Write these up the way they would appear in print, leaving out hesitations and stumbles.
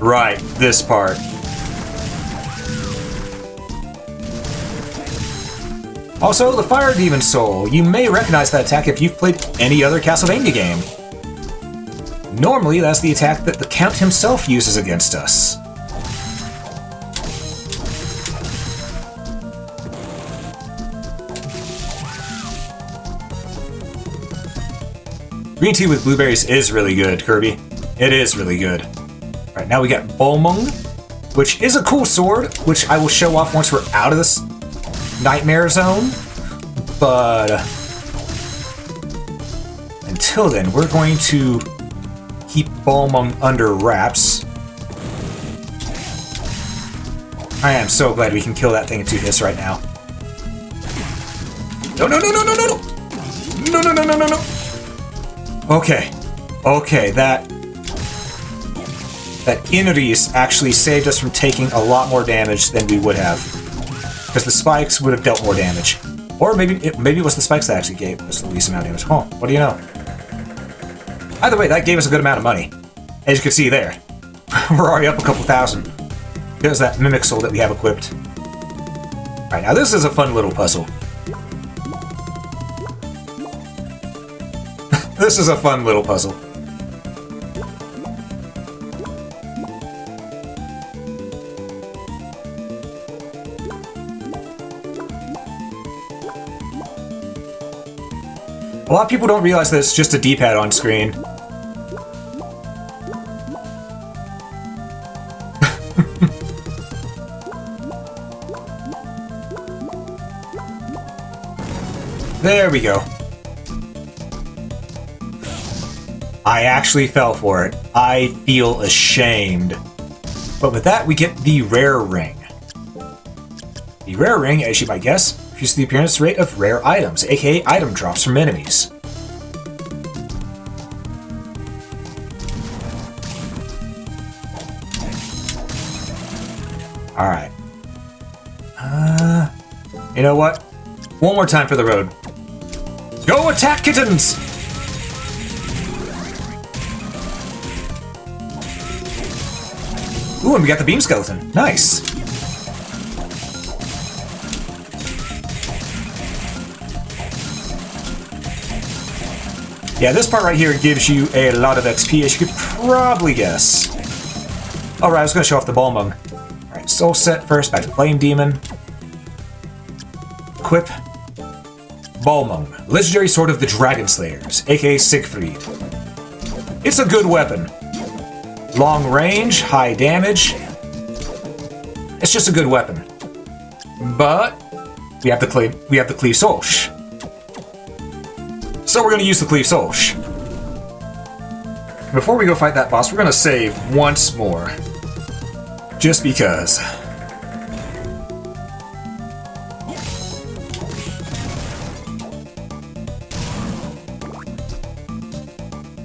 Right, this part. Also, the Fire Demon Soul. You may recognize that attack if you've played any other Castlevania game. Normally, that's the attack that the Count himself uses against us. Green tea with blueberries is really good, Kirby. It is really good. Alright, now we got Bolmung, which is a cool sword, which I will show off once we're out of this nightmare zone. But until then, we're going to keep Bolmung under wraps. I am so glad we can kill that thing in 2 hits right now. No, no, no, no, no, no, no! No, no, no, no, no, no! Okay. Okay, that Inneries actually saved us from taking a lot more damage than we would have. Because the spikes would have dealt more damage. Or maybe it was the spikes that actually gave us the least amount of damage. Huh, what do you know? Either way, that gave us a good amount of money. As you can see there. We're already up a couple thousand. There's that Mimic Soul that we have equipped. Alright, now this is a fun little puzzle. This is a fun little puzzle. A lot of people don't realize that it's just a D-pad on screen. There we go. I actually fell for it. I feel ashamed. But with that, we get the Rare Ring. The Rare Ring, as you might guess, increases the appearance rate of rare items, aka item drops from enemies. Alright. You know what? One more time for the road. Go attack kittens! Ooh, and we got the beam skeleton. Nice. Yeah, this part right here gives you a lot of XP, as you could probably guess. Alright, I was going to show off the Bolmung. Alright, soul set first, back to Flame Demon. Equip Bolmung, legendary sword of the Dragon Slayers, aka Siegfried. It's a good weapon. Long range, high damage. It's just a good weapon. But we have the Cleave Solsh. So we're going to use the Cleave Solsh. Before we go fight that boss, we're going to save once more. Just because.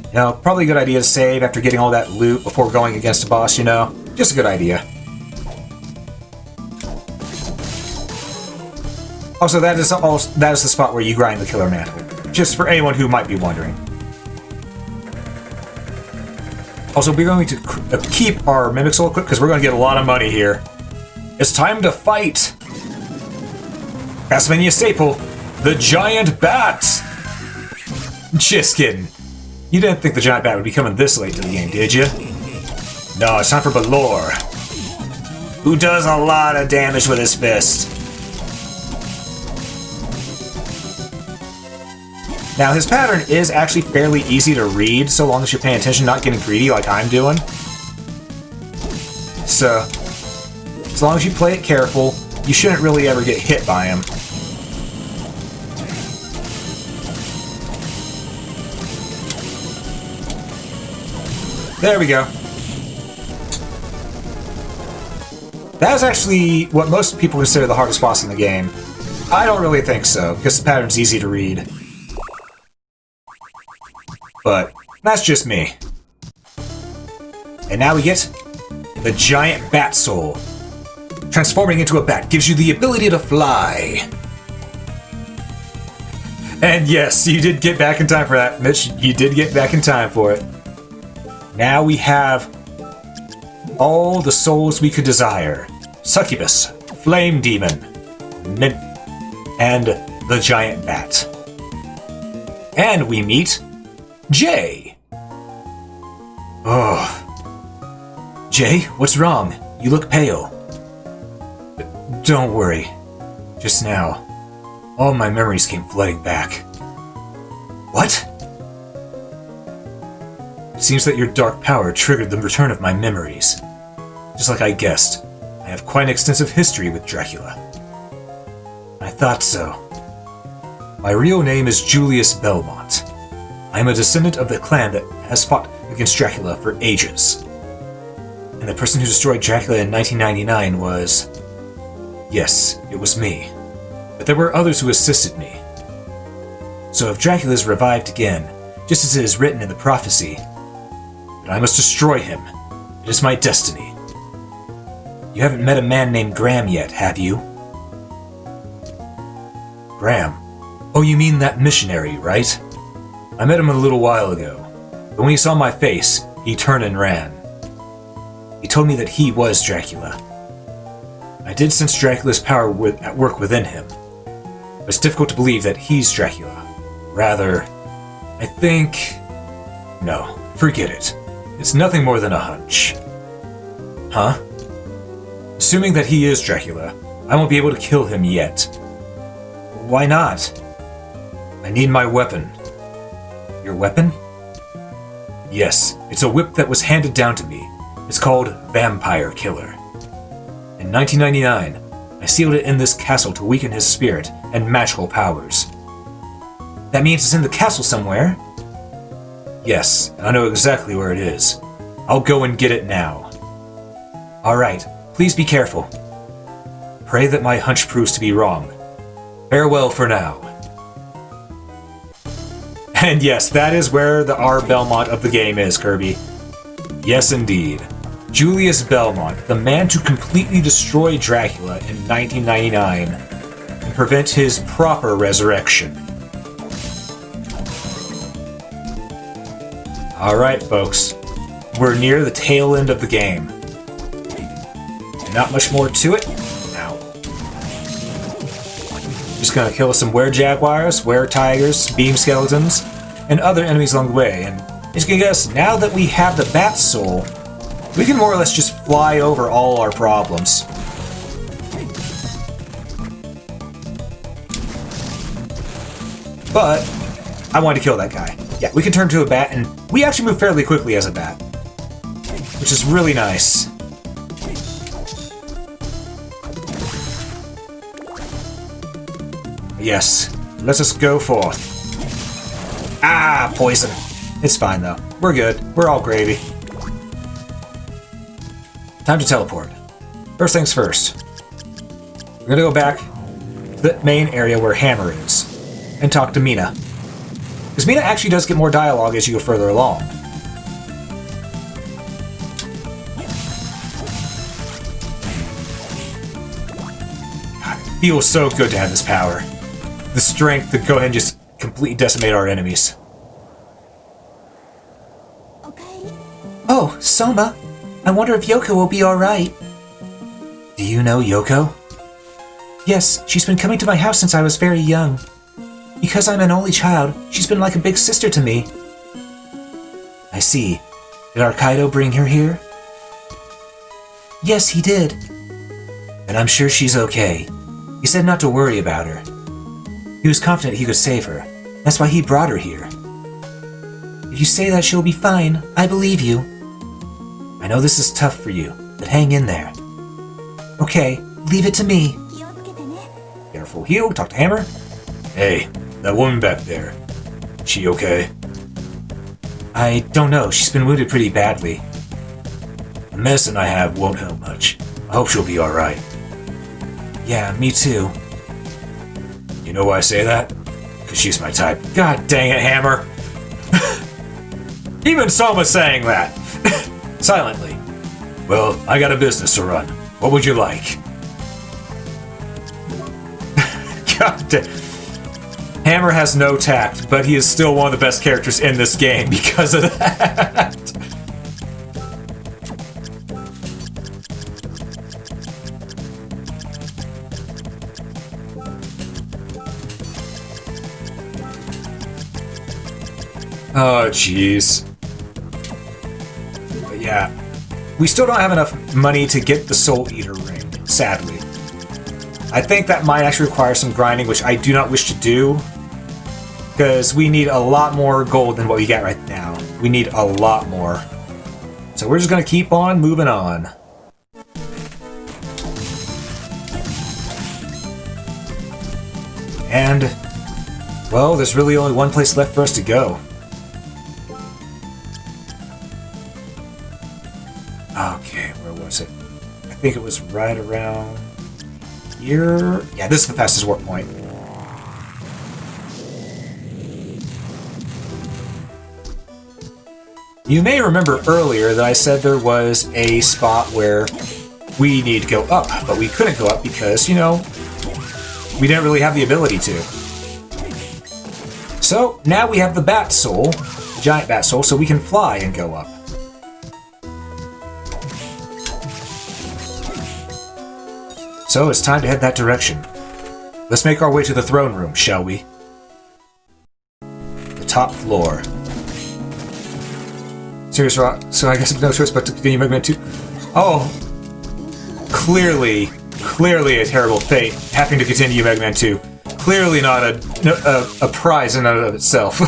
You know, probably a good idea to save after getting all that loot before going against a boss, you know? Just a good idea. Also, that is the spot where you grind the Killer Mantle. Just for anyone who might be wondering. Also, we're going to keep our Mimic Soul equipped because we're going to get a lot of money here. It's time to fight! Castlevania staple, the Giant Bat! Just kidding. You didn't think the Giant Bat would be coming this late to the game, did you? No, it's time for Balor, who does a lot of damage with his fist. Now, his pattern is actually fairly easy to read, so long as you're paying attention, not getting greedy like I'm doing. So, as long as you play it careful, you shouldn't really ever get hit by him. There we go. That is actually what most people consider the hardest boss in the game. I don't really think so, because the pattern's easy to read. But that's just me. And now we get the Giant Bat Soul. Transforming into a bat gives you the ability to fly. And yes, you did get back in time for that, Mitch. You did get back in time for it. Now we have all the souls we could desire. Succubus, Flame Demon, and the Giant Bat. And we meet Jay. Oh. Jay, what's wrong? You look pale. Don't worry. Just now, all my memories came flooding back. What? It seems that your dark power triggered the return of my memories. Just like I guessed, I have quite an extensive history with Dracula. I thought so. My real name is Julius Belmont. I am a descendant of the clan that has fought against Dracula for ages. And the person who destroyed Dracula in 1999 was... Yes, it was me. But there were others who assisted me. So if Dracula is revived again, just as it is written in the prophecy, then I must destroy him. It is my destiny. You haven't met a man named Graham yet, have you? Graham? Oh, you mean that missionary, right? I met him a little while ago, but when he saw my face, he turned and ran. He told me that he was Dracula. I did sense Dracula's power at work within him, but it's difficult to believe that he's Dracula. Rather, I think... No, forget it. It's nothing more than a hunch. Huh? Assuming that he is Dracula, I won't be able to kill him yet. Why not? I need my weapon. Your weapon? Yes, it's a whip that was handed down to me. It's called Vampire Killer. In 1999, I sealed it in this castle to weaken his spirit and magical powers. That means it's in the castle somewhere? Yes, and I know exactly where it is. I'll go and get it now. Alright, please be careful. Pray that my hunch proves to be wrong. Farewell for now. And yes, that is where the R. Belmont of the game is, Kirby. Yes, indeed. Julius Belmont, the man to completely destroy Dracula in 1999 and prevent his proper resurrection. Alright, folks. We're near the tail end of the game. Not much more to it. Ow. Just gonna kill some were-jaguars, were-tigers, beam skeletons, and other enemies along the way. And as you can guess, now that we have the Bat Soul, we can more or less just fly over all our problems. But I wanted to kill that guy. Yeah, we can turn to a bat, and we actually move fairly quickly as a bat, which is really nice. Yes, let us go forth. Ah, poison. It's fine though. We're good. We're all gravy. Time to teleport. First things first. We're gonna go back to the main area where Hammer is and talk to Mina. Because Mina actually does get more dialogue as you go further along. God, it feels so good to have this power. The strength to go ahead and just completely decimate our enemies. Okay. Oh, Soma. I wonder if Yoko will be alright. Do you know Yoko? Yes, she's been coming to my house since I was very young. Because I'm an only child, she's been like a big sister to me. I see. Did Arkaido bring her here? Yes, he did. And I'm sure she's okay. He said not to worry about her. He was confident he could save her. That's why he brought her here. If you say that she'll be fine, I believe you. I know this is tough for you, but hang in there. Okay, leave it to me. Careful, heal, talk to Hammer. Hey, that woman back there. She okay? I don't know, she's been wounded pretty badly. The medicine I have won't help much. I hope she'll be alright. Yeah, me too. You know why I say that? Because she's my type. God dang it, Hammer! Even Soma's saying that! Silently. Well, I got a business to run. What would you like? God damn. Hammer has no tact, but he is still one of the best characters in this game because of that. Oh, jeez. But yeah. We still don't have enough money to get the Soul Eater ring, sadly. I think that might actually require some grinding, which I do not wish to do. Because we need a lot more gold than what we get right now. We need a lot more. So we're just going to keep on moving on. And, well, there's really only one place left for us to go. Okay, where was it? I think it was right around here. Yeah, this is the fastest warp point. You may remember earlier that I said there was a spot where we need to go up, but we couldn't go up because, you know, we didn't really have the ability to. So, now we have the Bat Soul, the Giant Bat Soul, so we can fly and go up. So, it's time to head that direction. Let's make our way to the throne room, shall we? The top floor. Serious Rock, so I guess no choice but to continue Mega Man 2. Oh, clearly a terrible fate, having to continue Mega Man 2. Clearly not a prize in and of itself.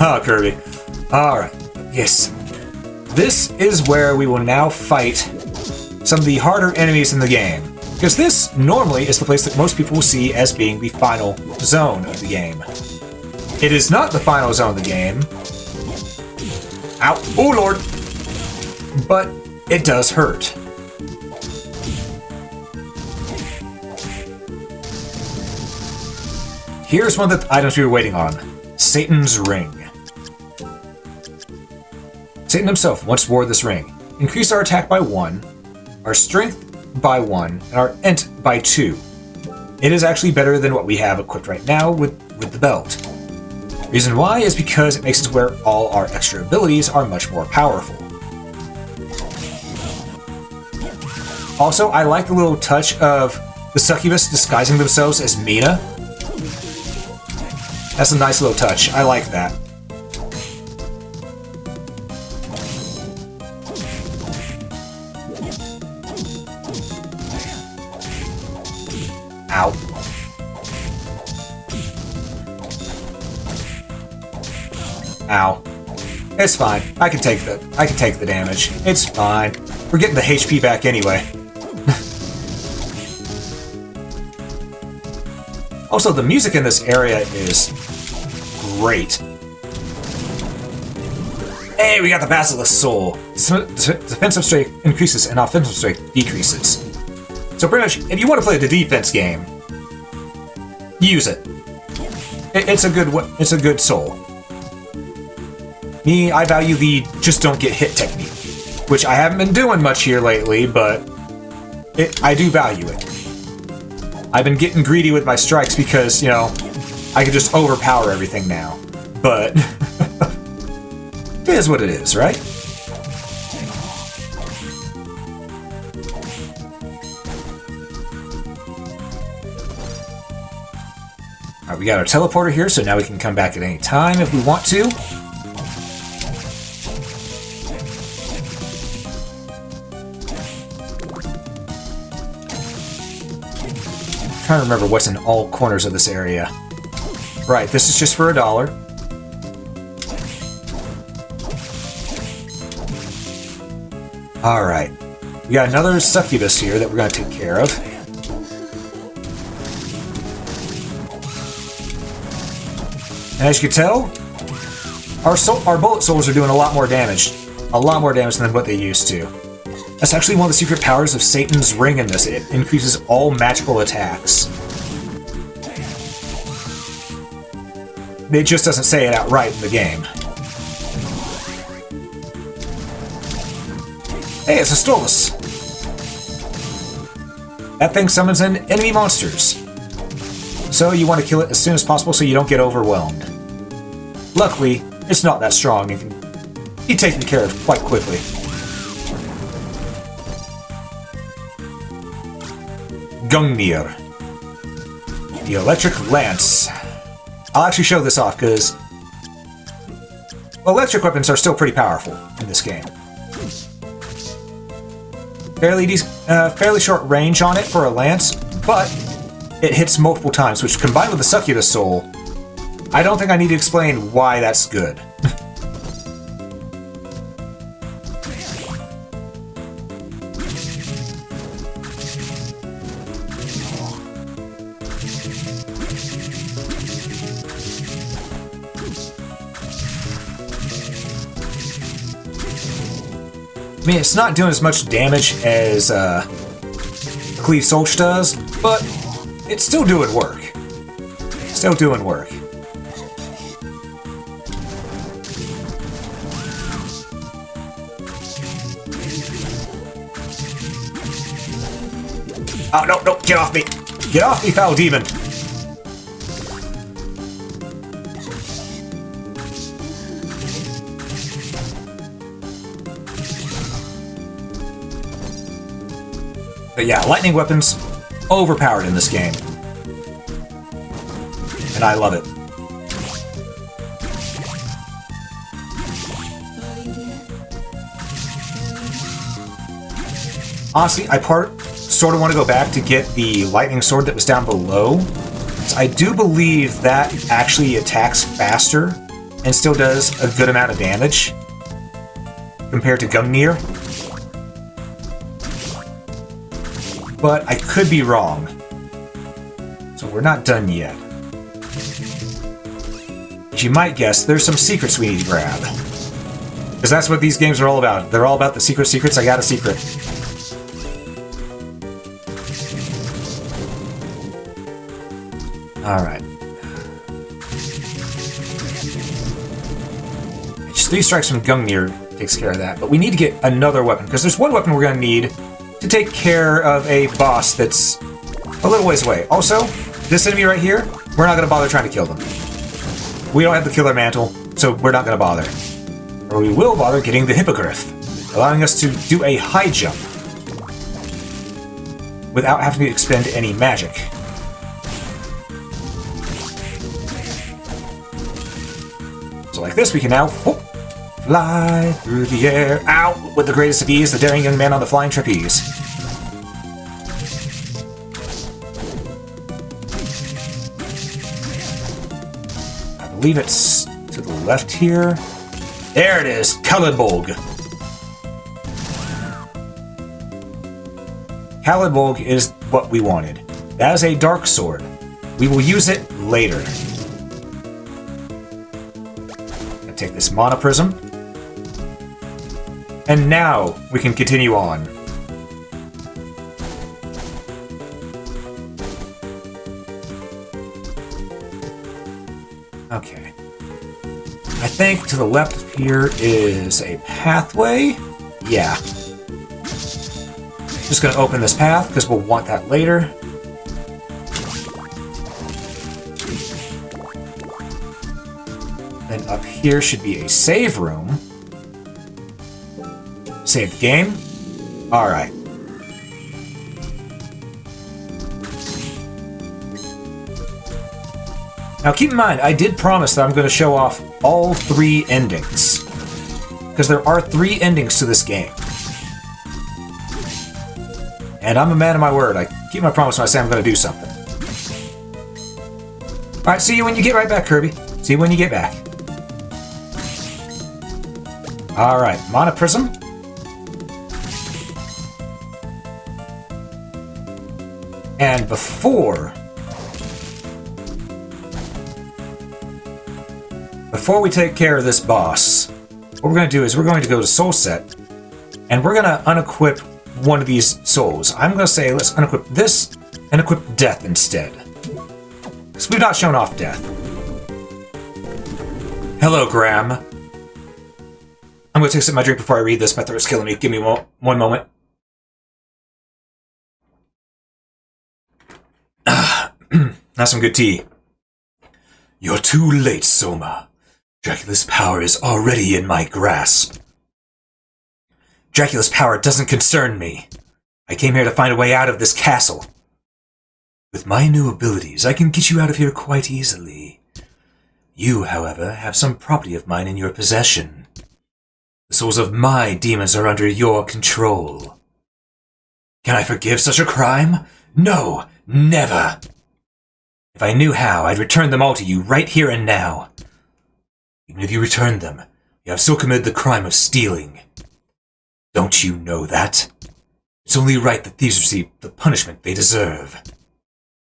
Ah, Kirby. Alright, yes. This is where we will now fight some of the harder enemies in the game. Because this, normally, is the place that most people will see as being the final zone of the game. It is not the final zone of the game. Ow. Oh, Lord! But it does hurt. Here's one of the items we were waiting on. Satan's Ring. Satan himself once wore this ring. Increase our attack by 1, our strength by 1, and our int by 2. It is actually better than what we have equipped right now with the belt. Reason why is because it makes it to where all our extra abilities are much more powerful. Also, I like the little touch of the succubus disguising themselves as Mina. That's a nice little touch. I like that. Ow. Ow. It's fine. I can take the damage. It's fine. We're getting the HP back anyway. Also, the music in this area is great. Hey, we got the Basilisk Soul. Defensive strength increases and offensive strength decreases. So pretty much, if you want to play the defense game, use it. It's a good soul. Me, I value the just don't get hit technique, which I haven't been doing much here lately, but I do value it. I've been getting greedy with my strikes because, you know, I can just overpower everything now. But it is what it is, right? Alright, we got our teleporter here, so now we can come back at any time if we want to. I'm trying to remember what's in all corners of this area. Right, this is just for $1. Alright. We got another succubus here that we're going to take care of. And as you can tell, our bullet souls are doing a lot more damage. A lot more damage than what they used to. That's actually one of the secret powers of Satan's Ring in this. It increases all magical attacks. It just doesn't say it outright in the game. Hey, it's a Stolas! That thing summons in enemy monsters. So you want to kill it as soon as possible so you don't get overwhelmed. Luckily, it's not that strong and can be taken care of quite quickly. Gungnir. The Electric Lance. I'll actually show this off because electric weapons are still pretty powerful in this game. Fairly short range on it for a lance, but it hits multiple times, which combined with the Succubus Soul, I don't think I need to explain why that's good. I mean, it's not doing as much damage as Cleave Solch does, but it's still doing work. Still doing work. Oh, no, no, get off me! Get off me, foul demon! But yeah, lightning weapons, overpowered in this game. And I love it. Honestly, I sort of want to go back to get the lightning sword that was down below. So I do believe that actually attacks faster and still does a good amount of damage compared to Gungnir. But I could be wrong. So we're not done yet. As you might guess, there's some secrets we need to grab. Because that's what these games are all about. They're all about the secrets. I got a secret. Alright. Just 3 strikes from Gungnir takes care of that. But we need to get another weapon, because there's one weapon we're going to need to take care of a boss that's a little ways away. Also, this enemy right here, we're not going to bother trying to kill them. We don't have the killer mantle, so we're not going to bother. Or we will bother getting the Hippogriff, allowing us to do a high jump without having to expend any magic. So like this, we can now fly through the air, out with the greatest of ease, the daring young man on the flying trapeze. I believe it's to the left here. There it is, Kalidbolg. Kalidbolg is what we wanted. That is a dark sword. We will use it later. I'll take this Mana Prism. And now we can continue on. Okay. I think to the left of here is a pathway. Yeah. Just gonna open this path because we'll want that later. Then up here should be a save room. Save the game. Alright. Now keep in mind, I did promise that I'm going to show off all 3 endings. Because there are 3 endings to this game. And I'm a man of my word. I keep my promise when I say I'm going to do something. Alright, see you when you get right back, Kirby. See you when you get back. Alright, Mana Prism. And before we take care of this boss, what we're going to do is we're going to go to Soul Set, and we're going to unequip one of these souls. I'm going to say let's unequip this and equip Death instead. Because we've not shown off Death. Hello, Graham. I'm going to take a sip of my drink before I read this. My throat's killing me. Give me one moment. That's some good tea. You're too late, Soma. Dracula's power is already in my grasp. Dracula's power doesn't concern me. I came here to find a way out of this castle. With my new abilities, I can get you out of here quite easily. You, however, have some property of mine in your possession. The souls of my demons are under your control. Can I forgive such a crime? No, never! If I knew how, I'd return them all to you right here and now. Even if you returned them, you have still committed the crime of stealing. Don't you know that? It's only right that thieves receive the punishment they deserve.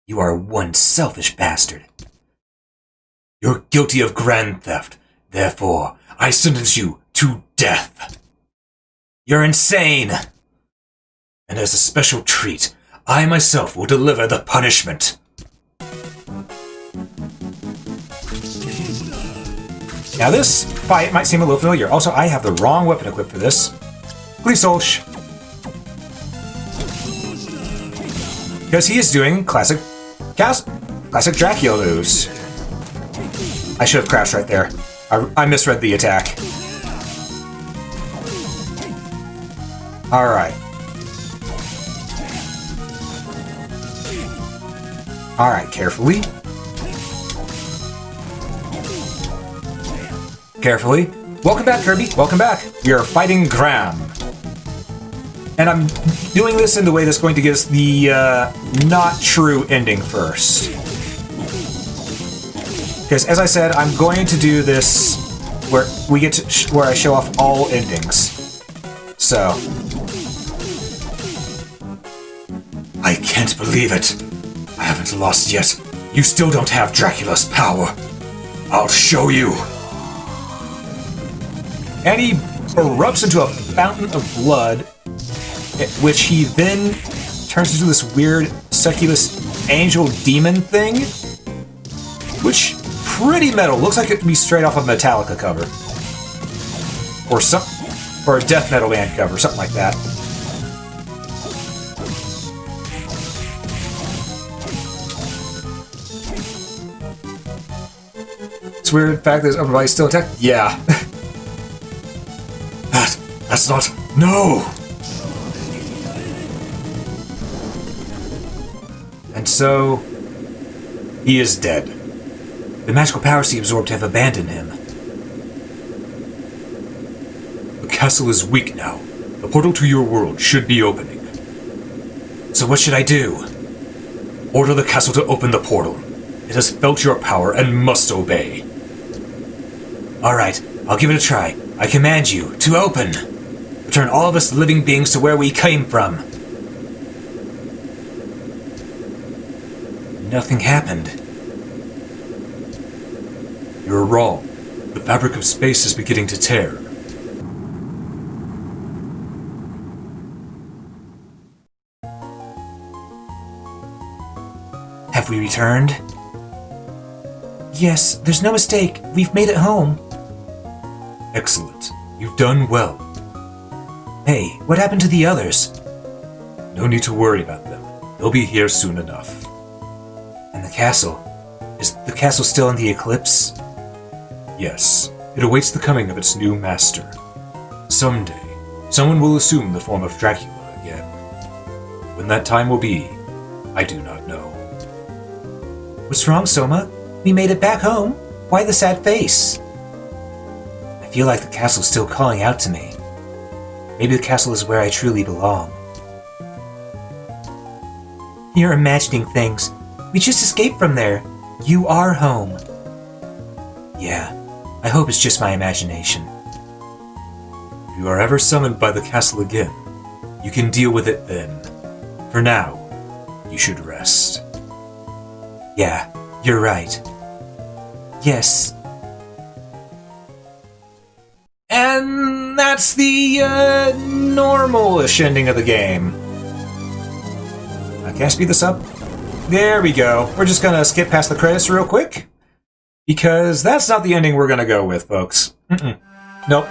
You are one selfish bastard. You're guilty of grand theft. Therefore, I sentence you to death. You're insane! And as a special treat, I myself will deliver the punishment. Now this fight might seem a little familiar. Also, I have the wrong weapon equipped for this. Please, Solsh. Because he is doing classic Dracula moves. I should have crouched right there. I misread the attack. Alright. Alright, carefully. Carefully. Welcome back, Kirby. Welcome back. We are fighting Graham. And I'm doing this in the way that's going to get us the not true ending first. Because as I said, I'm going to do this where we get to where I show off all endings. So. I can't believe it. I haven't lost yet. You still don't have Dracula's power. I'll show you. And he erupts into a fountain of blood, which he then turns into this weird, succubus angel demon thing, which pretty metal. Looks like it could be straight off a Metallica cover, or a death metal band cover, something like that. It's weird. In fact, that his upper body's still intact. Yeah. That's not... No! And so, he is dead. The magical powers he absorbed have abandoned him. The castle is weak now. The portal to your world should be opening. So what should I do? Order the castle to open the portal. It has felt your power and must obey. Alright, I'll give it a try. I command you to open. Return all of us living beings to where we came from. Nothing happened. You're wrong. The fabric of space is beginning to tear. Have we returned? Yes, there's no mistake. We've made it home. Excellent. You've done well. Hey, what happened to the others? No need to worry about them. They'll be here soon enough. And the castle? Is the castle still in the eclipse? Yes. It awaits the coming of its new master. Someday, someone will assume the form of Dracula again. When that time will be, I do not know. What's wrong, Soma? We made it back home. Why the sad face? I feel like the castle's still calling out to me. Maybe the castle is where I truly belong. You're imagining things. We just escaped from there. You are home. Yeah, I hope it's just my imagination. If you are ever summoned by the castle again, you can deal with it then. For now, you should rest. Yeah, you're right. Yes. And that's the normal-ish ending of the game. Can I speed this up? There we go. We're just gonna skip past the credits real quick, because that's not the ending we're gonna go with, folks. Nope.